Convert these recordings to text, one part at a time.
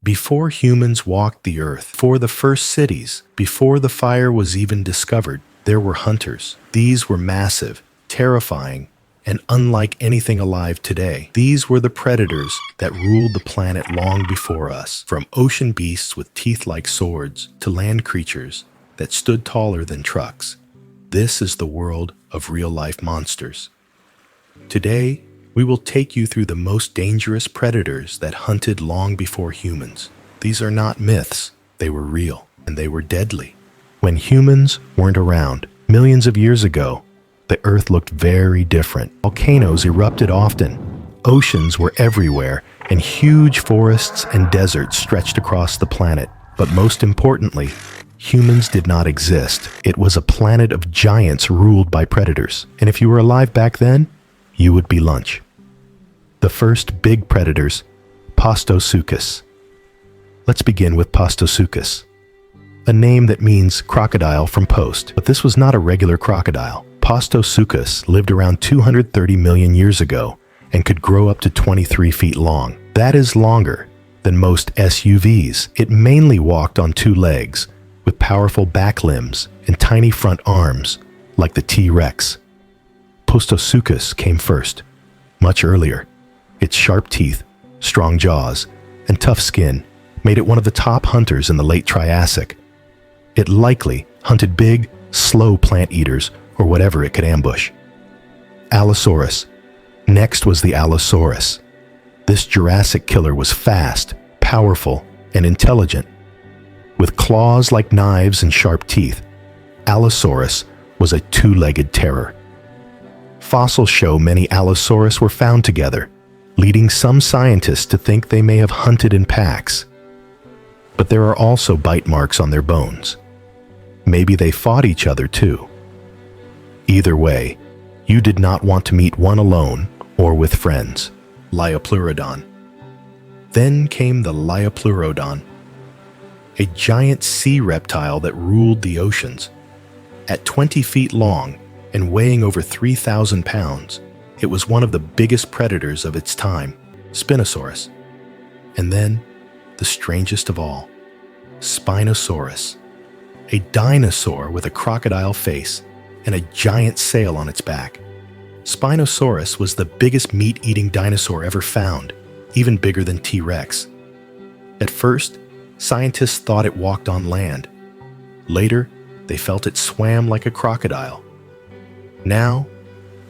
Before humans walked the earth, before the first cities, before the fire was even discovered, there were hunters. These were massive, terrifying, and unlike anything alive today. These were the predators that ruled the planet long before us, from ocean beasts with teeth like swords to land creatures that stood taller than trucks. This is the world of real-life monsters. Today, we will take you through the most dangerous predators that hunted long before humans. These are not myths, they were real, and they were deadly. When humans weren't around, millions of years ago, the Earth looked very different. Volcanoes erupted often, oceans were everywhere, and huge forests and deserts stretched across the planet. But most importantly, humans did not exist. It was a planet of giants ruled by predators. And if you were alive back then, you would be lunch. The first big predators, Postosuchus. Let's begin with Postosuchus, a name that means crocodile from post. But this was not a regular crocodile. Postosuchus lived around 230 million years ago and could grow up to 23 feet long. That is longer than most SUVs. It mainly walked on two legs, with powerful back limbs and tiny front arms, like the T-Rex. Postosuchus came first, much earlier. Its sharp teeth, strong jaws, and tough skin made it one of the top hunters in the late Triassic. It likely hunted big, slow plant eaters or whatever it could ambush. Allosaurus. Next was the Allosaurus. This Jurassic killer was fast, powerful, and intelligent. With claws like knives and sharp teeth, Allosaurus was a two-legged terror. Fossils show many Allosaurus were found together, leading some scientists to think they may have hunted in packs. But there are also bite marks on their bones. Maybe they fought each other too. Either way, you did not want to meet one alone or with friends. Liopleurodon. Then came the Liopleurodon, a giant sea reptile that ruled the oceans. At 20 feet long and weighing over 3,000 pounds, it was one of the biggest predators of its time, Spinosaurus. And then, the strangest of all, Spinosaurus, a dinosaur with a crocodile face and a giant sail on its back. Spinosaurus was the biggest meat-eating dinosaur ever found, even bigger than T-Rex. At first, scientists thought it walked on land. Later, they felt it swam like a crocodile. Now,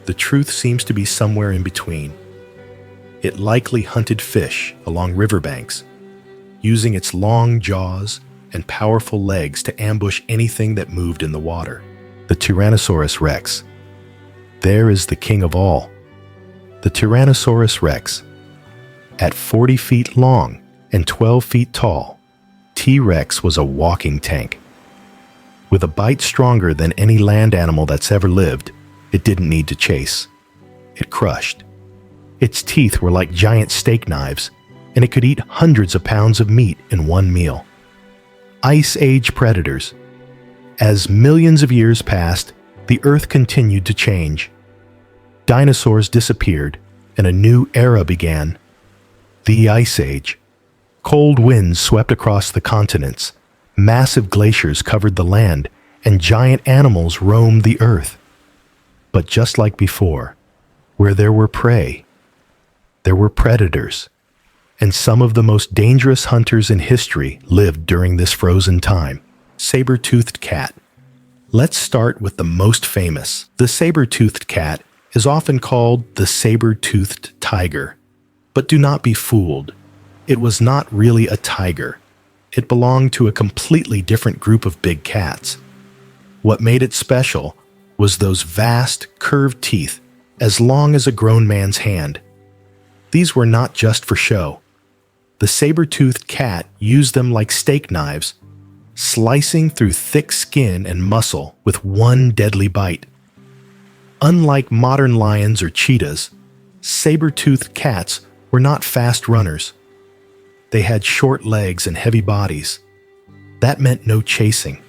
the truth seems to be somewhere in between. It likely hunted fish along riverbanks, using its long jaws and powerful legs to ambush anything that moved in the water. The Tyrannosaurus rex. There is the king of all. The Tyrannosaurus rex. At 40 feet long and 12 feet tall, T-Rex was a walking tank. With a bite stronger than any land animal that's ever lived, it didn't need to chase. It crushed. Its teeth were like giant steak knives, and it could eat hundreds of pounds of meat in one meal. Ice Age predators. As millions of years passed, the Earth continued to change. Dinosaurs disappeared, and a new era began. The Ice Age. Cold winds swept across the continents, massive glaciers covered the land, and giant animals roamed the Earth. But just like before, where there were prey, there were predators, and some of the most dangerous hunters in history lived during this frozen time. Saber-toothed cat. Let's start with the most famous. The saber-toothed cat is often called the saber-toothed tiger. But do not be fooled. It was not really a tiger. It belonged to a completely different group of big cats. What made it special was those vast, curved teeth, as long as a grown man's hand. These were not just for show. The saber-toothed cat used them like steak knives, slicing through thick skin and muscle with one deadly bite. Unlike modern lions or cheetahs, saber-toothed cats were not fast runners. They had short legs and heavy bodies. That meant no chasing.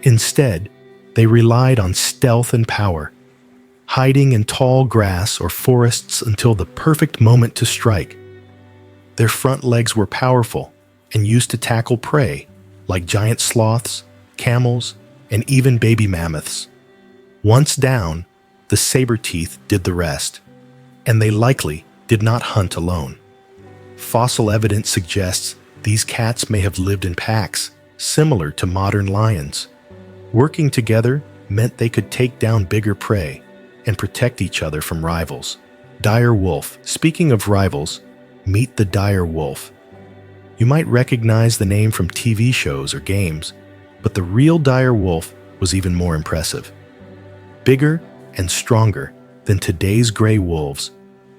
Instead, they relied on stealth and power, hiding in tall grass or forests until the perfect moment to strike. Their front legs were powerful, and used to tackle prey like giant sloths, camels, and even baby mammoths. Once down, the saber-toothed did the rest, and they likely did not hunt alone. Fossil evidence suggests these cats may have lived in packs, similar to modern lions. Working together meant they could take down bigger prey and protect each other from rivals. Dire wolf. Speaking of rivals, meet the dire wolf. You might recognize the name from TV shows or games, but the real dire wolf was even more impressive. Bigger and stronger than today's gray wolves,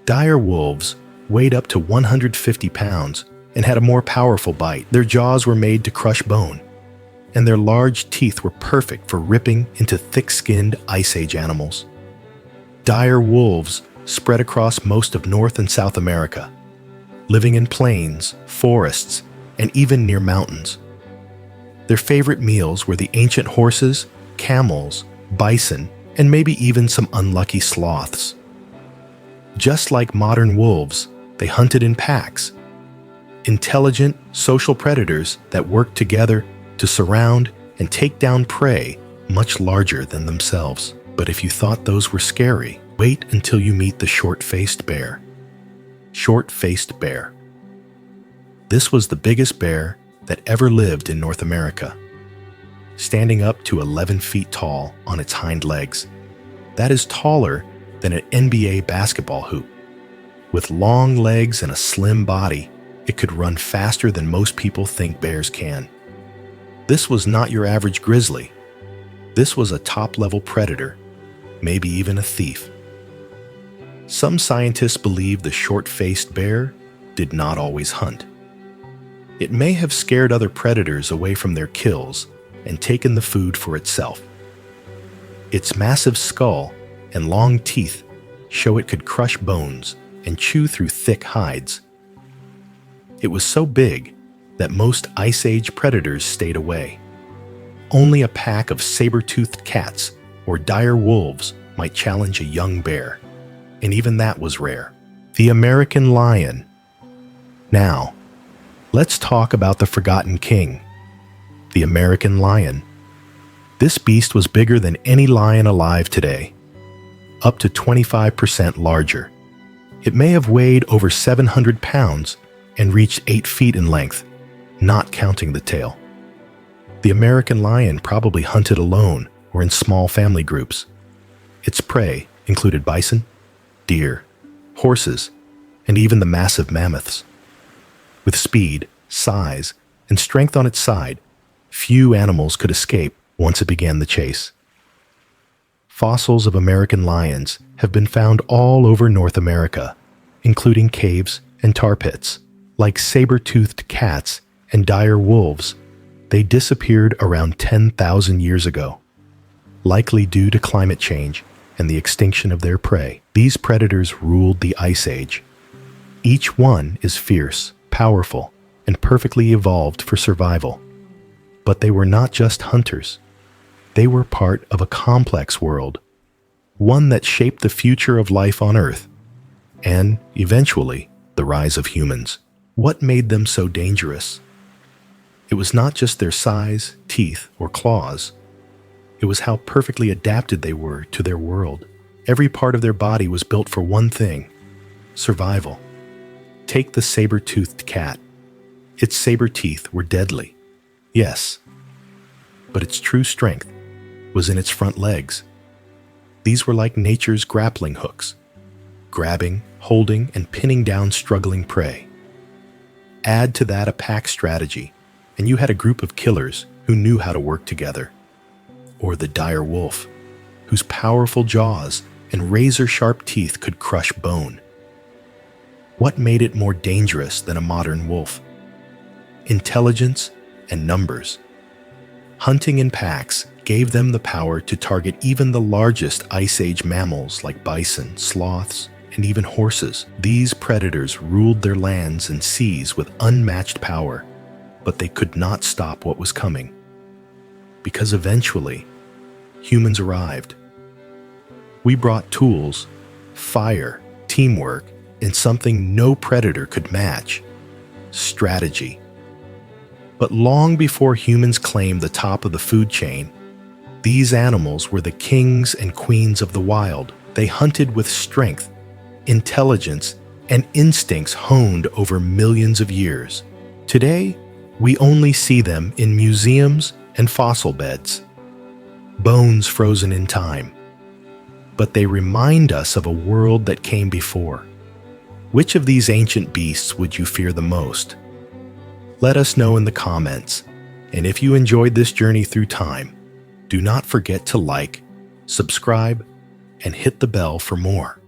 dire wolves weighed up to 150 pounds and had a more powerful bite. Their jaws were made to crush bone, and their large teeth were perfect for ripping into thick-skinned Ice Age animals. Dire wolves spread across most of North and South America, living in plains, forests, and even near mountains. Their favorite meals were the ancient horses, camels, bison, and maybe even some unlucky sloths. Just like modern wolves, they hunted in packs, intelligent social predators that worked together to surround and take down prey much larger than themselves. But if you thought those were scary, wait until you meet the short-faced bear. Short-faced bear. This was the biggest bear that ever lived in North America, standing up to 11 feet tall on its hind legs. That is taller than an NBA basketball hoop. With long legs and a slim body, it could run faster than most people think bears can. This was not your average grizzly. This was a top-level predator, maybe even a thief. Some scientists believe the short-faced bear did not always hunt. It may have scared other predators away from their kills and taken the food for itself. Its massive skull and long teeth show it could crush bones and chew through thick hides. It was so big that most Ice Age predators stayed away. Only a pack of saber-toothed cats or dire wolves might challenge a young bear, and even that was rare. The American lion. Now, let's talk about the forgotten king, the American lion. This beast was bigger than any lion alive today, up to 25% larger. It may have weighed over 700 pounds and reached 8 feet in length, not counting the tail. The American lion probably hunted alone or in small family groups. Its prey included bison, deer, horses, and even the massive mammoths. With speed, size, and strength on its side, few animals could escape once it began the chase. Fossils of American lions have been found all over North America, including caves and tar pits. Like saber-toothed cats and dire wolves, they disappeared around 10,000 years ago, likely due to climate change and the extinction of their prey. These predators ruled the Ice Age. Each one is fierce, powerful, and perfectly evolved for survival. But they were not just hunters. They were part of a complex world, one that shaped the future of life on Earth, and, eventually, the rise of humans. What made them so dangerous? It was not just their size, teeth, or claws. It was how perfectly adapted they were to their world. Every part of their body was built for one thing: survival. Take the saber-toothed cat. Its saber teeth were deadly, yes, but its true strength was in its front legs. These were like nature's grappling hooks, grabbing, holding, and pinning down struggling prey. Add to that a pack strategy, and you had a group of killers who knew how to work together. Or the dire wolf, whose powerful jaws and razor-sharp teeth could crush bone. What made it more dangerous than a modern wolf? Intelligence and numbers. Hunting in packs gave them the power to target even the largest Ice Age mammals like bison, sloths, and even horses. These predators ruled their lands and seas with unmatched power, but they could not stop what was coming. Because eventually, humans arrived. We brought tools, fire, teamwork, and something no predator could match: strategy. But long before humans claimed the top of the food chain, these animals were the kings and queens of the wild. They hunted with strength, intelligence, and instincts honed over millions of years. Today, we only see them in museums and fossil beds, bones frozen in time. But they remind us of a world that came before. Which of these ancient beasts would you fear the most? Let us know in the comments. And if you enjoyed this journey through time, do not forget to like, subscribe, and hit the bell for more.